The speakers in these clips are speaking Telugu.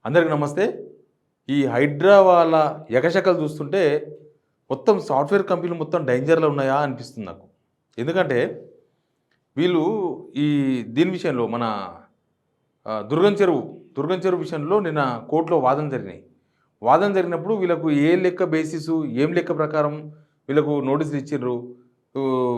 అందరికి నమస్తే. ఈ హైడ్రా వాళ్ళ ఎగశకలు చూస్తుంటే మొత్తం సాఫ్ట్‌వేర్ కంపెనీలు మొత్తం డేంజర్‌లో ఉన్నాయా అనిపిస్తుంది నాకు. ఎందుకంటే వీళ్ళు ఈ దీని విషయంలో మన దుర్గం చెరువు విషయంలో నిన్న కోర్టులో వాదన జరిగినాయి. వాదన జరిగినప్పుడు వీళ్ళకు ఏ లెక్క బేసిసు, ఏం లెక్క ప్రకారం వీళ్ళకు నోటీసులు ఇచ్చిర్రు.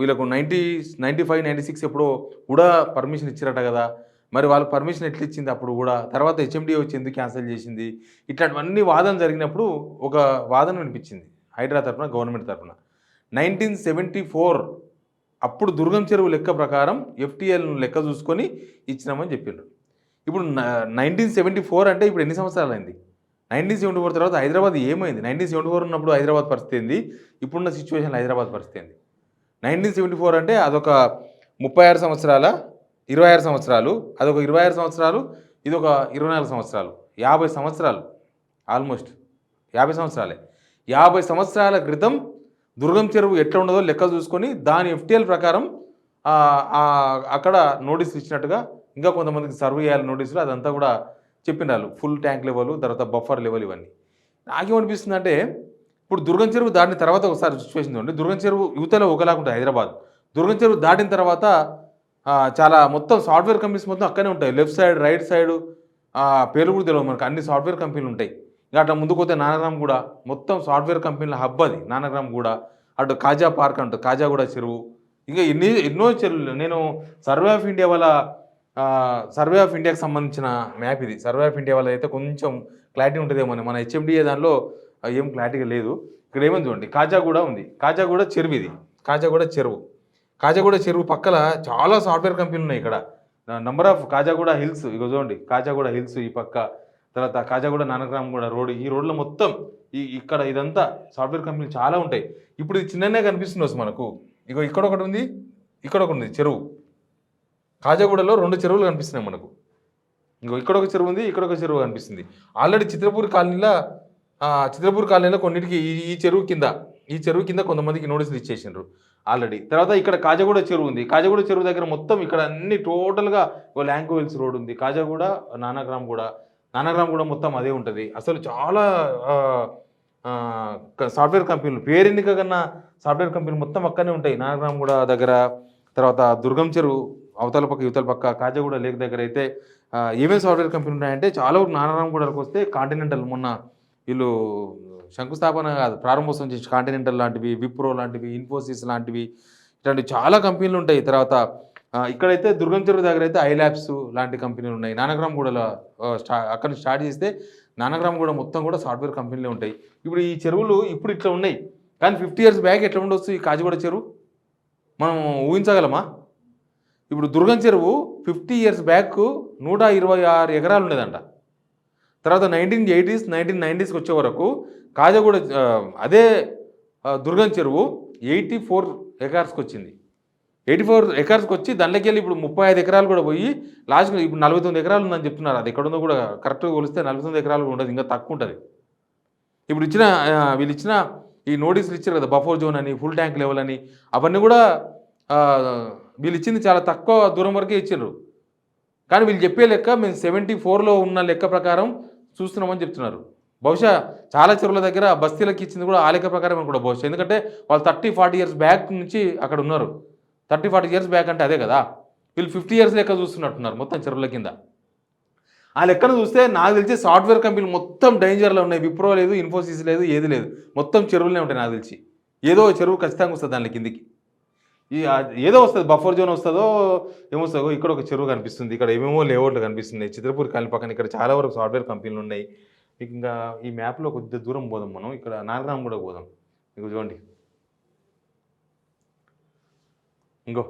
వీళ్ళకు 95, 96 ఎప్పుడో కూడా పర్మిషన్ ఇచ్చిరట కదా! మరి వాళ్ళకి పర్మిషన్ ఎట్లా ఇచ్చింది అప్పుడు గూడా? తర్వాత హెచ్ఎండీఏ వచ్చి ఎందుకు క్యాన్సెల్ చేసింది? ఇట్లాంటివన్నీ వాదన జరిగినప్పుడు ఒక వాదన వినిపించింది. హైడ్రా తరపున, గవర్నమెంట్ తరపున. 1974 అప్పుడు దుర్గం చెరువు లెక్క ప్రకారం ఎఫ్టీఎల్‌ను లెక్క చూసుకొని ఇచ్చినామని చెప్పిండ్రు. ఇప్పుడు 1974 అంటే ఇప్పుడు ఎన్ని సంవత్సరాలైంది? 1974 తర్వాత హైదరాబాద్ ఏమైంది? 1974 ఉన్నప్పుడు హైదరాబాద్ పరిస్థితి ఏంది? ఇప్పుడున్న సిట్యుయేషన్‌లో హైదరాబాద్ పరిస్థితి ఏంది? 1974 అంటే అదొక 36 సంవత్సరాల, 26 సంవత్సరాలు, అదొక 26 సంవత్సరాలు, ఇదొక 24 సంవత్సరాలు. 50 సంవత్సరాలు ఆల్మోస్ట్ 50 సంవత్సరాలే. 50 సంవత్సరాల క్రితం దుర్గం చెరువు ఎట్లా ఉండదో లెక్క చూసుకొని దాని ఎఫ్టీఎల్ ప్రకారం అక్కడ నోటీసులు ఇచ్చినట్టుగా ఇంకా కొంతమందికి సర్వ్ చేయాలి నోటీసులు అదంతా కూడా చెప్పినారు. ఫుల్ ట్యాంక్ లెవెల్, తర్వాత బఫర్ లెవెల్ ఇవన్నీ. నాకేమనిపిస్తుందంటే ఇప్పుడు దుర్గం చెరువు దాటిన తర్వాత ఒకసారి సిచ్యువేషన్ చూడండి. దుర్గం చెరువు యువతలో ఒకలాగా ఉంటుంది హైదరాబాద్. దుర్గం చెరువు దాటిన తర్వాత చాలా మొత్తం సాఫ్ట్‌వేర్ కంపెనీస్ మొత్తం అక్కడనే ఉంటాయి. లెఫ్ట్ సైడ్, రైట్ సైడు పేర్లు కూడా తెలియదు మనకు. అన్ని సాఫ్ట్‌వేర్ కంపెనీలు ఉంటాయి. ఇంకా అట్లా ముందుకు పోతే నానక్రామ్‌గూడ మొత్తం సాఫ్ట్‌వేర్ కంపెనీల హబ్ అది నానక్రామ్‌గూడ. అటు కాజా పార్క్ అంటారు, కాజాగూడ చెరువు. ఇంకా ఎన్నో చెరువులు. నేను సర్వే ఆఫ్ ఇండియా వాళ్ళ సర్వే ఆఫ్ ఇండియాకి సంబంధించిన మ్యాప్ ఇది. సర్వే ఆఫ్ ఇండియా వాళ్ళది అయితే కొంచెం క్లారిటీ ఉంటుందేమో. మన హెచ్ఎండిఏ దానిలో ఏం క్లారిటీగా లేదు. ఇక్కడ ఏమని చూడండి, కాజాగూడ ఉంది. కాజాగూడ చెరువు ఇది. కాజాగూడ చెరువు. కాజాగూడ చెరువు పక్కల చాలా సాఫ్ట్‌వేర్ కంపెనీలు ఉన్నాయి ఇక్కడ. నంబర్ ఆఫ్ కాజాగూడ హిల్స్ ఇగో చూడండి. కాజాగూడ హిల్స్ ఈ పక్క, తర్వాత కాజాగూడ నానక్రామ్‌గూడ రోడ్, ఈ రోడ్లో మొత్తం ఇక్కడ ఇదంతా సాఫ్ట్‌వేర్ కంపెనీలు చాలా ఉంటాయి. ఇప్పుడు ఇది చిన్ననే కనిపిస్తుంది మనకు. ఇగో ఇక్కడ ఒకటి ఉంది, ఇక్కడ ఒకటి ఉంది చెరువు. కాజాగూడలో 2 చెరువులు కనిపిస్తున్నాయి మనకు. ఇంకో ఇక్కడ ఒక చెరువు ఉంది, ఇక్కడ ఒక చెరువు కనిపిస్తుంది. ఆల్రెడీ చిత్రపూర్ కాలనీలో కొన్నిటికి ఈ చెరువు కింద కొంతమందికి నోటీసులు ఇచ్చేసిండ్రు ఆల్రెడీ. తర్వాత ఇక్కడ కాజాగూడ చెరువు ఉంది. కాజాగూడ చెరువు దగ్గర మొత్తం ఇక్కడ అన్ని టోటల్గా ల్యాంకో హిల్స్ రోడ్ ఉంది. కాజాగూడ, నానక్రామ్‌గూడ మొత్తం అదే ఉంటుంది. అసలు చాలా సాఫ్ట్‌వేర్ కంపెనీలు పేరెన్నిక కన్నా సాఫ్ట్‌వేర్ కంపెనీలు మొత్తం అక్కడనే ఉంటాయి. నానక్రామ్‌గూడ దగ్గర, తర్వాత దుర్గం చెరువు అవతల పక్క, యువతల పక్క, కాజాగూడ లేక్ దగ్గర అయితే ఏమేమి సాఫ్ట్‌వేర్ కంపెనీలు ఉన్నాయంటే చాలా వరకు నానక్రామ్‌గూడకి వస్తే కాంటినెంటల్ మొన్న వీళ్ళు శంకుస్థాపన కాదు ప్రారంభోత్సవం చేసి కాంటినెంటల్ లాంటివి, విప్రో లాంటివి, ఇన్ఫోసిస్ లాంటివి ఇట్లాంటివి చాలా కంపెనీలు ఉంటాయి. తర్వాత ఇక్కడైతే దుర్గం చెరువు దగ్గర అయితే ఐలాబ్స్ లాంటి కంపెనీలు ఉన్నాయి. నానక్రామ్‌గూడలో అక్కడ నుంచి స్టార్ట్ చేస్తే నానక్రామ్‌గూడ మొత్తం కూడా సాఫ్ట్‌వేర్ కంపెనీలే ఉంటాయి. ఇప్పుడు ఈ చెరువులు ఇప్పుడు ఇట్లా ఉన్నాయి, కానీ 50 ఇయర్స్ బ్యాక్ ఎట్లా ఉండొచ్చు ఈ కాజాగూడ చెరువు? మనం ఊహించగలమా? ఇప్పుడు దుర్గం చెరువు 50 ఇయర్స్ బ్యాక్ 126 ఎకరాలు ఉండేదంట. తర్వాత 1980s, 1990స్కి వచ్చే వరకు కాజాగూడ అదే దుర్గం చెరువు 84 ఎకర్స్కి వచ్చింది. 84 ఎకర్స్కి వచ్చి దాంట్లోకి వెళ్ళి ఇప్పుడు 35 ఎకరాలు కూడా పోయి లాస్ట్కి ఇప్పుడు 49 ఎకరాలు ఉందని చెప్తున్నారు. అది ఎక్కడుందో కూడా కరెక్ట్గా కొలిస్తే 49 ఎకరాలు కూడా ఉండదు, ఇంకా తక్కువ ఉంటుంది. ఇప్పుడు వీళ్ళు ఇచ్చిన ఈ నోటీసులు ఇచ్చారు కదా, బఫర్ జోన్ అని, ఫుల్ ట్యాంక్ లెవెల్ అని, అవన్నీ కూడా వీళ్ళు ఇచ్చింది చాలా తక్కువ దూరం వరకే ఇచ్చారు. కానీ వీళ్ళు చెప్పే లెక్క మేము 74లో ఉన్న లెక్క ప్రకారం చూస్తున్నామని చెప్తున్నారు. బహుశా చాలా చెరువుల దగ్గర బస్తీలకు ఇచ్చింది కూడా ఆ లెక్క ప్రకారం కూడా బహుశా. ఎందుకంటే వాళ్ళు 30-40 ఇయర్స్ బ్యాక్ నుంచి అక్కడ ఉన్నారు. 30-40 ఇయర్స్ బ్యాక్ అంటే అదే కదా. వీళ్ళు 50 ఇయర్స్ లెక్క చూస్తున్నట్టున్నారు మొత్తం చెరువుల కింద. ఆ లెక్కను చూస్తే నాకు తెలిసి సాఫ్ట్‌వేర్ కంపెనీలు మొత్తం డేంజర్లో ఉన్నాయి. విప్రో లేదు, ఇన్ఫోసిస్ లేదు, ఏది లేదు. మొత్తం చెరువులనే ఉంటాయి నాకు తెలిసి. ఏదో చెరువు ఖచ్చితంగా వస్తుంది దాని కిందికి. ఏదో వస్తుంది, బఫర్ జోన్ వస్తుందో ఏమొస్తుందో. ఇక్కడ ఒక చెరువు కనిపిస్తుంది, ఇక్కడ ఏమేమో లేఅవుట్లు కనిపిస్తున్నాయి. చిత్రపూర్ కాలనీ పక్కన ఇక్కడ చాలా వరకు సాఫ్ట్‌వేర్ కంపెనీలు ఉన్నాయి. ఇంకా ఈ మ్యాప్లో కొద్దిగా దూరం పోదాం మనం. ఇక్కడ నానక్రామ్‌గూడ పోదాం. మీకు చూడండి, ఇంకో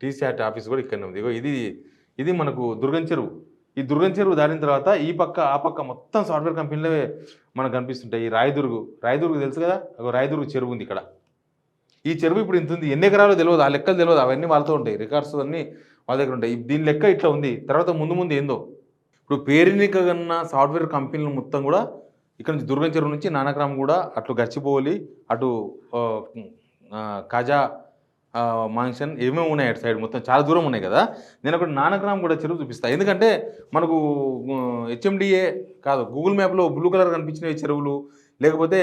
టీశాట్ ఆఫీస్ కూడా ఇక్కడనే ఉంది. ఇగో ఇది మనకు దుర్గం చెరువు. ఈ దుర్గం చెరువు దాటిన తర్వాత ఈ పక్క ఆ పక్క మొత్తం సాఫ్ట్‌వేర్ కంపెనీలే మనకు కనిపిస్తుంటాయి. ఈ రాయదుర్గు తెలుసు కదా, రాయదుర్గు చెరువు ఉంది ఇక్కడ. ఈ చెరువు ఇప్పుడు ఇంత ఉంది, ఎన్ని ఎకరాలు తెలియదు, ఆ లెక్కలు తెలియదు, అవన్నీ వాళ్ళతో ఉంటాయి, రికార్డ్స్ అన్నీ వాళ్ళ దగ్గర ఉంటాయి. దీని లెక్క ఇట్లా ఉంది. తర్వాత ముందు ఏందో ఇప్పుడు పేరెన్నిక కన్నా సాఫ్ట్‌వేర్ కంపెనీలు మొత్తం కూడా ఇక్కడ నుంచి దుర్గం చెరువు నుంచి నానక్రామ్‌గూడ, అటు గచ్చిబౌలి, అటు కాజా మాన్షన్ ఏమేమి ఉన్నాయి అటు సైడ్ మొత్తం చాలా దూరం ఉన్నాయి కదా. నేను ఒకటి నానక్రామ్ కూడా చెరువు చూపిస్తాను. ఎందుకంటే మనకు హెచ్ఎండిఏ కాదు, గూగుల్ మ్యాప్లో బ్లూ కలర్ కనిపించిన చెరువులు, లేకపోతే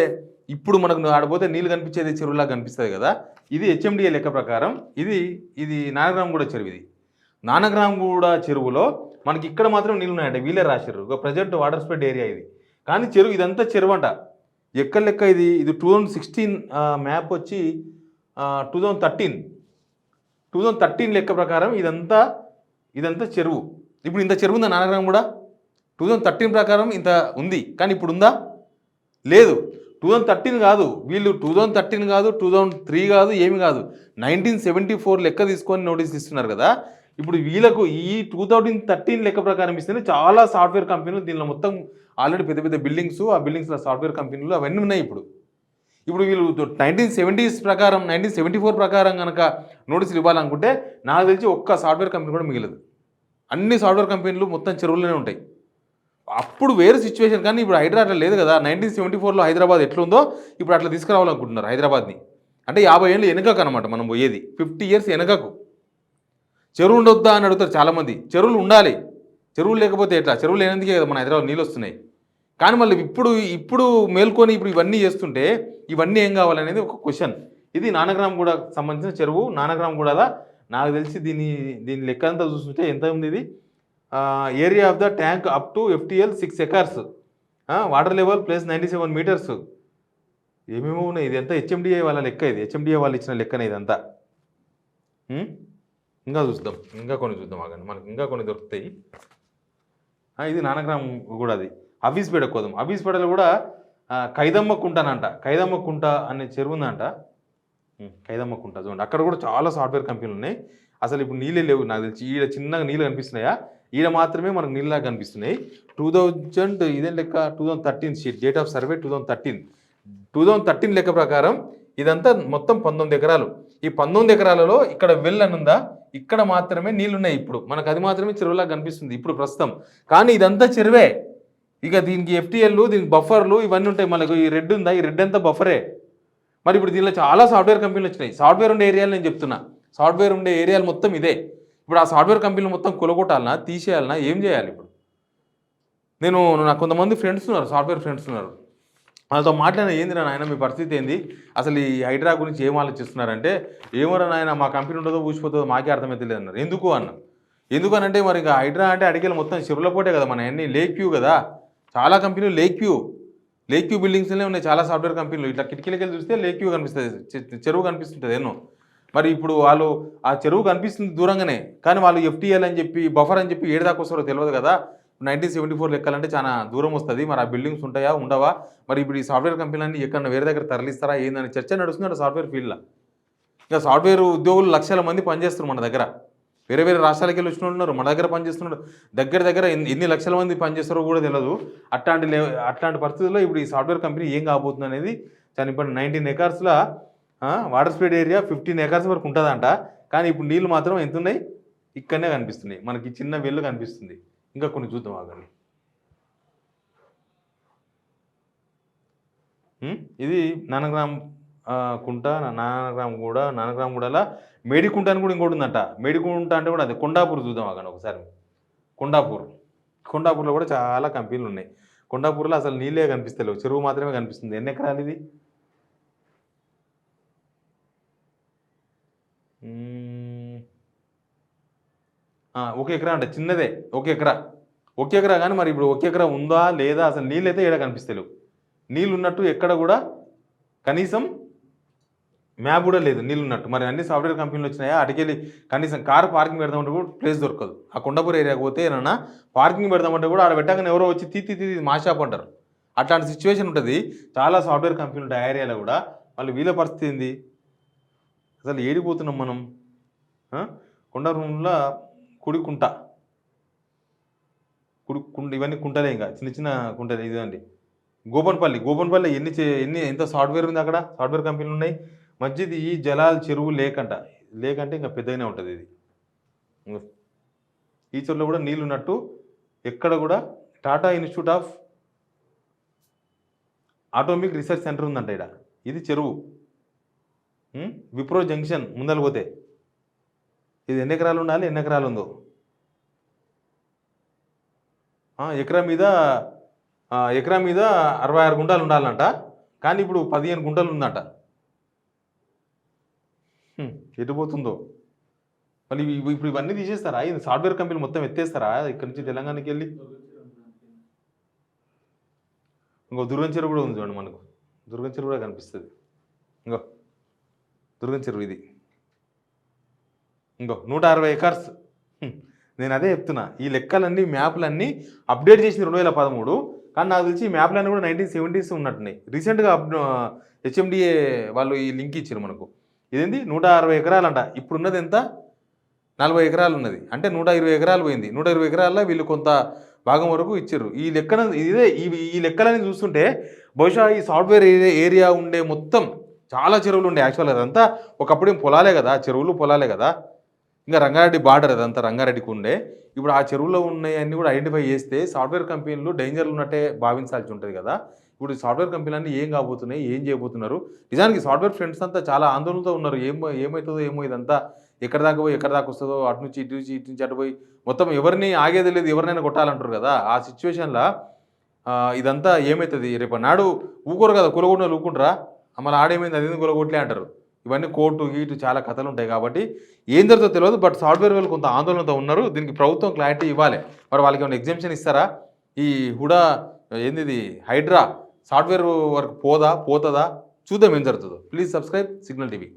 ఇప్పుడు మనకు ఆడపోతే నీళ్ళు కనిపించేది చెరువులా కనిపిస్తుంది కదా. ఇది హెచ్ఎండిఏ లెక్క ప్రకారం ఇది ఇది నానక్రామ్ కూడా చెరువు. ఇది నానక్రామ్ కూడా చెరువులో మనకి ఇక్కడ మాత్రం నీళ్ళు ఉన్నాయంట, వీళ్ళే రాశారు. ఒక ప్రజెంట్ వాటర్ స్ప్రెడ్ ఏరియా ఇది, కానీ చెరువు ఇదంతా చెరువు అంట. ఎక్కడ లెక్క ఇది 2016 మ్యాప్ వచ్చి 2013 లెక్క ప్రకారం ఇదంతా చెరువు. ఇప్పుడు ఇంత చెరువు ఉందా నానక్రామ్ కూడా? 2013 ప్రకారం ఇంత ఉంది, కానీ ఇప్పుడు ఉందా? లేదు. 2013 కాదు, వీళ్ళు 2013 కాదు, 2003 కాదు, ఏమి కాదు, 1974 లెక్క తీసుకొని నోటీస్ ఇస్తున్నారు కదా. ఇప్పుడు వీళ్ళకు ఈ 2013 లెక్క ప్రకారం ఇస్తేనే చాలా సాఫ్ట్వేర్ కంపెనీలు దీనిలో మొత్తం ఆల్రెడీ పెద్ద పెద్ద బిల్డింగ్స్, ఆ బిల్డింగ్స్లో సాఫ్ట్వేర్ కంపెనీలు అవన్నీ ఉన్నాయి. ఇప్పుడు వీళ్ళు 1970s ప్రకారం 1974 ప్రకారం కనుక నోటీసులు ఇవ్వాలనుకుంటే నాకు తెలిసి ఒక్క సాఫ్ట్వేర్ కంపెనీ కూడా మిగలదు. అన్ని సాఫ్ట్వేర్ కంపెనీలు మొత్తం చెరువులోనే ఉంటాయి. అప్పుడు వేరే సిచ్యువేషన్, కానీ ఇప్పుడు హైదరాబాద్ అట్లా లేదు కదా. 1974లో హైదరాబాద్ ఎట్లుందో ఇప్పుడు అట్లా తీసుకురావాలనుకుంటున్నారు హైదరాబాద్ని. అంటే 50 ఏళ్ళు వెనకకు అనమాట మనం పోయేది, 50 years వెనకకు. చెరువు ఉండొద్దా అని అడుగుతారు చాలామంది. చెరువులు ఉండాలి, చెరువులు లేకపోతే ఎట్లా? చెరువులు లేనందుకే కదా మన హైదరాబాద్ నీళ్ళు వస్తున్నాయి. కానీ మళ్ళీ ఇప్పుడు మేల్కొని ఇప్పుడు ఇవన్నీ చేస్తుంటే ఇవన్నీ ఏం కావాలనేది ఒక క్వశ్చన్. ఇది నానక్రామ్ కూడా సంబంధించిన చెరువు. నానక్రామ్ కూడా నాకు తెలిసి దీని లెక్క అంతా చూస్తుంటే ఎంత ఉంది ఇది, area of the tank up to FTL 6 acres, water level +97 meters. ఏమేమో ఉన్నాయి. ఇది ఎంత హెచ్ఎండిఏ వాళ్ళ లెక్క, ఇది హెచ్ఎండిఏ వాళ్ళు ఇచ్చిన లెక్కనే ఇదంతా. ఇంకా చూద్దాం, ఇంకా కొన్ని చూద్దాం ఆగండి, మనకి ఇంకా కొన్ని దొరుకుతాయి. ఇది నానక్రామ్ కూడా. అది హఫీజ్పేట కోదాం. హఫీజ్పేటలో కూడా ఖైదమ్మ కుంటనంట, ఖైదమ్మ కుంట అనే చెరువు ఉందంట. ఖైదమ్మ కుంట చూడండి, అక్కడ కూడా చాలా సాఫ్ట్వేర్ కంపెనీలు ఉన్నాయి. అసలు ఇప్పుడు నీళ్ళే లేవు నాకు తెలిసి. ఈడ చిన్నగా నీళ్ళు కనిపిస్తున్నాయా, ఈడ మాత్రమే మనకు నీళ్ళగా కనిపిస్తున్నాయి. 2000 ఇదే లెక్క 2013 షీట్, డేట్ ఆఫ్ సర్వే 2013 లెక్క ప్రకారం ఇదంతా మొత్తం 19 ఎకరాలు. ఈ 19 ఎకరాలలో ఇక్కడ వెల్ అని ఉందా, ఇక్కడ మాత్రమే నీళ్ళున్నాయి. ఇప్పుడు మనకు అది మాత్రమే చెరువులాగా కనిపిస్తుంది ఇప్పుడు ప్రస్తుతం. కానీ ఇదంతా చెరువే. ఇక దీనికి FTL, దీనికి బఫర్లు ఇవన్నీ ఉంటాయి. మనకు ఈ రెడ్ ఉందా, ఈ రెడ్ అంతా బఫరే. మరి ఇప్పుడు దీనిలో చాలా సాఫ్ట్వేర్ కంపెనీలు వచ్చినాయి. సాఫ్ట్వేర్ ఉండే ఏరియాలు నేను చెప్తున్నా, సాఫ్ట్వేర్ ఉండే ఏరియాలు మొత్తం ఇదే. ఇప్పుడు ఆ సాఫ్ట్వేర్ కంపెనీలు మొత్తం కొలగొట్టాలన్నా, తీసేయాలన్నా ఏం చేయాలి? ఇప్పుడు నాకు కొంతమంది ఫ్రెండ్స్ ఉన్నారు, సాఫ్ట్వేర్ ఫ్రెండ్స్ ఉన్నారు. వాళ్ళతో మాట్లాడిన, ఏందిరా నాయన మీ పరిస్థితి ఏంది, అసలు ఈ హైడ్రా గురించి ఏం ఆలోచిస్తున్నారంటే, ఏమోరా నాయన మా కంపెనీ ఉండదో ఊసిపోతుందో మాకే అర్థమైతే లేదన్నారు. ఎందుకనంటే మరి ఇంకా హైడ్రా అంటే అడిగేలు మొత్తం చెరువులపోటే కదా, మన అన్ని లేక్ వ్యూ కదా. చాలా కంపెనీలు లేక్ వ్యూ బిల్డింగ్స్లోనే ఉన్నాయి చాలా సాఫ్ట్వేర్ కంపెనీలు. ఇట్లా కిటికీలకి వెళ్ళి చూస్తే లేక్ వ్యూ కనిపిస్తుంది, చెరువు కనిపిస్తుంటుంది ఎన్నో. మరి ఇప్పుడు వాళ్ళు ఆ చెరువు కనిపిస్తుంది దూరంగానే, కానీ వాళ్ళు FTL అని చెప్పి బఫర్ అని చెప్పి ఏడు దాకా వస్తారో తెలియదు కదా. 1974 లెక్కాలంటే చాలా దూరం వస్తుంది. మరి ఆ బిల్డింగ్స్ ఉంటాయా ఉండవా, మరి ఇప్పుడు ఈ సాఫ్ట్వేర్ కంపెనీలన్నీ ఎక్కడ వేరే దగ్గర తరలిస్తారా ఏందని చర్చ నడుస్తుంది సాఫ్ట్వేర్ ఫీల్డ్లో. ఇంకా సాఫ్ట్వేర్ ఉద్యోగులు లక్షల మంది పనిచేస్తారు మన దగ్గర, వేరే వేరే రాష్ట్రాలకి వెళ్ళి వచ్చిన ఉన్నారు, మన దగ్గర పనిచేస్తున్నారు. దగ్గర ఎన్ని లక్షల మంది పనిచేస్తారో కూడా తెలియదు. అట్లాంటి పరిస్థితుల్లో ఇప్పుడు ఈ సాఫ్ట్వేర్ కంపెనీ ఏం కాబోతుంది అనేది ఇప్పుడు 19 acresలో వాటర్ స్ప్రెడ్ ఏరియా 15 acres వరకు ఉంటుందంట. కానీ ఇప్పుడు నీళ్ళు మాత్రం ఎంత ఉన్నాయి, ఇక్కడనే కనిపిస్తున్నాయి మనకి, చిన్న వెళ్ళు కనిపిస్తుంది. ఇంకా కొన్ని చూద్దాం ఆగండి. ఇది నానక్రామ్ కుంట, నానక్రామ్ గూడలా మేడికుంట అని కూడా ఇంకోటి ఉందంట. మేడికుంట అంటే కూడా అది కొండాపూర్ చూద్దాం ఆగండి ఒకసారి. కొండాపూర్లో కూడా చాలా కంపెనీలు ఉన్నాయి. కొండాపూర్లో అసలు నీళ్ళే కనిపిస్తలేవు, చెరువు మాత్రమే కనిపిస్తుంది. ఎన్ని ఎకరాలు ఇది? ఒక ఎకరా అంటే చిన్నదే, ఒక ఎకరా కానీ మరి ఇప్పుడు 1 ఎకరా ఉందా లేదా, అసలు నీళ్ళు అయితే ఏడా కనిపిస్తలేవు. నీళ్ళు ఉన్నట్టు ఎక్కడ కూడా కనీసం మ్యాప్ కూడా లేదు నీళ్ళు ఉన్నట్టు. మరి అన్ని సాఫ్ట్వేర్ కంపెనీలు వచ్చినాయా, అటుకెళ్ళి కనీసం కారు పార్కింగ్ పెడదామంటే కూడా ప్లేస్ దొరకదు. ఆ కొండాపూర్ ఏరియాకి పోతే ఏమన్నా పార్కింగ్ పెడదామంటే కూడా ఆడ పెట్టగానే ఎవరో వచ్చి తీతి మా షాప్ అంటారు. అట్లాంటి సిచ్యువేషన్ ఉంటుంది చాలా సాఫ్ట్వేర్ కంపెనీలు ఉంటాయి ఆ ఏరియాలో కూడా. వాళ్ళు వీళ్ళ పరిస్థితి ఏంది, అసలు ఏడిపోతున్నాం మనం. కొండాపూర్లో కుడికుంట ఇవన్నీ కుంటలే, ఇంకా చిన్న చిన్న కుంటలే. ఇదండి గోపన్పల్లి ఎంత సాఫ్ట్వేర్ ఉంది అక్కడ, సాఫ్ట్వేర్ కంపెనీలు ఉన్నాయి. మధ్యది ఈ జలాల్ చెరువు లేక్ అంటే ఇంకా పెద్దగానే ఉంటుంది ఇది. ఈ చెరువులో కూడా నీళ్ళు ఉన్నట్టు ఎక్కడ కూడా. Tata institute of atomic research centre ఉందంట ఇక్కడ. ఇది చెరువు. విప్రో జంక్షన్ ముందర పోతే ఇది ఎన్ని ఎకరాలు ఉండాలి, ఎన్ని ఎకరాలు ఉందో ఎకరా మీద 66 గుంటలు ఉండాలంట, కానీ ఇప్పుడు 15 గుంటలు ఉందంట. ఎటు పోతుందో మళ్ళీ ఇప్పుడు ఇవన్నీ తీసేస్తారా? ఇది సాఫ్ట్వేర్ కంపెనీ మొత్తం ఎత్తేస్తారా ఇక్కడ నుంచి తెలంగాణకి వెళ్ళి? ఇంకో దుర్గం చెరువు కూడా ఉంది చూడండి, మనకు దుర్గం చెరువు కూడా కనిపిస్తుంది. ఇంకో దుర్గం చెరువు ఇది, ఇంకో 160 ఎకర్స్. నేను అదే చెప్తున్నా, ఈ లెక్కలన్నీ మ్యాప్లన్నీ అప్డేట్ చేసింది 2013, కానీ నాకు తెలిసి ఈ మ్యాప్లన్నీ కూడా 1970s ఉన్నట్టున్నాయి. రీసెంట్గా హెచ్ఎండిఏ వాళ్ళు ఈ లింక్ ఇచ్చారు మనకు. ఇదేంటి 160 ఎకరాలంట, ఇప్పుడున్నది ఎంత 40 ఎకరాలు ఉన్నది, అంటే 120 ఎకరాలు పోయింది. 120 ఎకరాల్లో వీళ్ళు కొంత భాగం వరకు ఇచ్చారు. ఈ లెక్కన ఇదే ఈ లెక్కలని చూస్తుంటే బహుశా ఈ సాఫ్ట్వేర్ ఏరియా ఉండే మొత్తం చాలా చెరువులు ఉండే. యాక్చువల్గా అదంతా ఒకప్పుడేం పొలాలే కదా, చెరువులు పొలాలే కదా, ఇంకా రంగారెడ్డి బార్డర్ అదంతా రంగారెడ్డికి ఉండే. ఇప్పుడు ఆ చెరువులో ఉన్నాయన్నీ కూడా ఐడెంటిఫై చేస్తే సాఫ్ట్వేర్ కంపెనీలు డేంజర్లు ఉన్నట్టే భావించాల్సి ఉంటుంది కదా. ఇప్పుడు సాఫ్ట్వేర్ కంపెనీలన్నీ ఏం కాబోతున్నాయి, ఏం చేయబోతున్నారు? నిజానికి సాఫ్ట్వేర్ ఫ్రెండ్స్ అంతా చాలా ఆందోళనతో ఉన్నారు. ఏమవుతుందో ఏమో, ఇదంతా ఎక్కడ దాకా పోయి ఎక్కడ దాకా వస్తుందో, అటు నుంచి ఇటు నుంచి అటు పోయి మొత్తం ఎవరిని ఆగేది లేదు, ఎవరినైనా కొట్టాలంటారు కదా. ఆ సిచ్యువేషన్లో ఇదంతా ఏమవుతుంది రేపు నాడు ఊకోరు కదా, కొలగొండ ఊకుంటారా, మళ్ళీ ఆడేమైంది అది కొలగొట్లే అంటారు. ఇవన్నీ కోర్టు గీటు చాలా కథలు ఉంటాయి కాబట్టి ఏం జరుగుతుందో తెలియదు. బట్ సాఫ్ట్వేర్ వాళ్ళు కొంత ఆందోళనతో ఉన్నారు. దీనికి ప్రభుత్వం క్లారిటీ ఇవ్వాలి. మరి వాళ్ళకి ఏమైనా ఎగ్జామ్షన్ ఇస్తారా? ఈ హుడా ఏంది హైడ్రా సాఫ్ట్వేర్ వరకు పోతుందా? చూద్దాం ఏం జరుగుతుందో. Please subscribe signal TV.